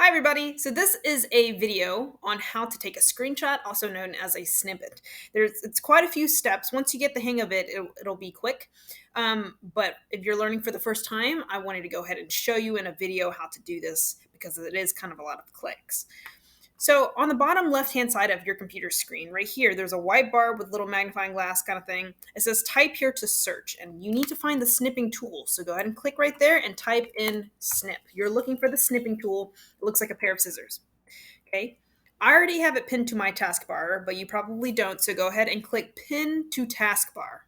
Hi everybody! So this is a video on how to take a screenshot, also known as a snippet. It's quite a few steps. Once you get the hang of it, it'll be quick. But if you're learning for the first time, I wanted to go ahead and show you in a video how to do this because it is kind of a lot of clicks. So on the bottom left-hand side of your computer screen, right here, there's a white bar with little magnifying glass kind of thing. It says type here to search, and you need to find the snipping tool. So go ahead and click right there and type in snip. You're looking for the snipping tool. It looks like a pair of scissors. Okay. I already have it pinned to my taskbar, but you probably don't. So go ahead and click pin to taskbar.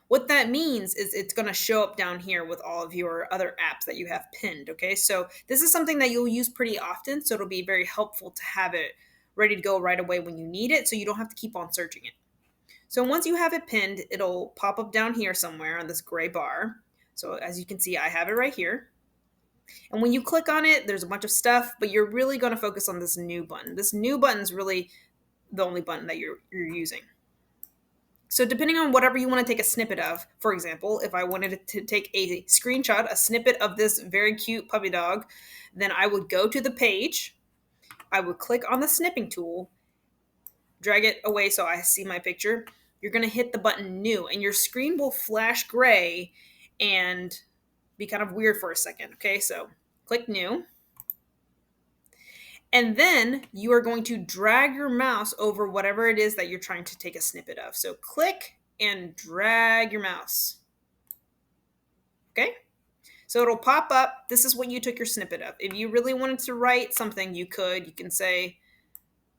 What that means is it's going to show up down here with all of your other apps that you have pinned. Okay, so this is something that you'll use pretty often, so it'll be very helpful to have it ready to go right away when you need it, so you don't have to keep on searching it. So once you have it pinned, it'll pop up down here somewhere on this gray bar. So as you can see, I have it right here. And when you click on it, there's a bunch of stuff, but you're really going to focus on this new button. This new button is really the only button that you're using. So depending on whatever you want to take a snippet of, for example, if I wanted to take a screenshot, a snippet of this very cute puppy dog, then I would go to the page, I would click on the snipping tool, drag it away so I see my picture. You're going to hit the button new and your screen will flash gray and be kind of weird for a second. Okay, so click new. And then you are going to drag your mouse over whatever it is that you're trying to take a snippet of. So click and drag your mouse. Okay? So it'll pop up. This is what you took your snippet of. If you really wanted to write something, you could. You can say,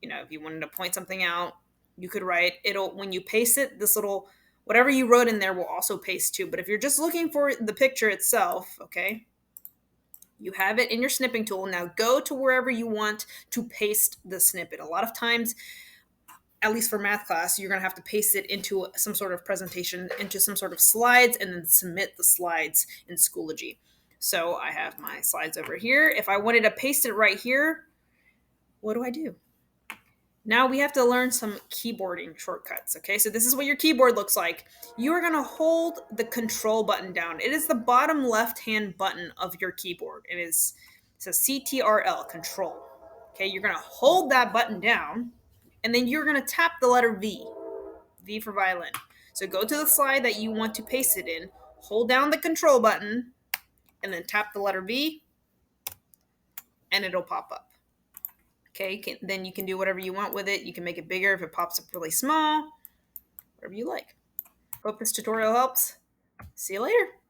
if you wanted to point something out, you could write. When you paste it, this little, whatever you wrote in there will also paste too. But if you're just looking for the picture itself, okay, you have it in your snipping tool. Now go to wherever you want to paste the snippet. A lot of times, at least for math class, you're going to have to paste it into some sort of presentation, into some sort of slides, and then submit the slides in Schoology. So I have my slides over here. If I wanted to paste it right here, what do? Now we have to learn some keyboarding shortcuts. Okay, so this is what your keyboard looks like. You are going to hold the control button down. It is the bottom left-hand button of your keyboard. It says CTRL, control. Okay, you're going to hold that button down, and then you're going to tap the letter V. V for violin. So go to the slide that you want to paste it in, hold down the control button, and then tap the letter V, and it'll pop up. Okay, then you can do whatever you want with it. You can make it bigger if it pops up really small, whatever you like. Hope this tutorial helps. See you later.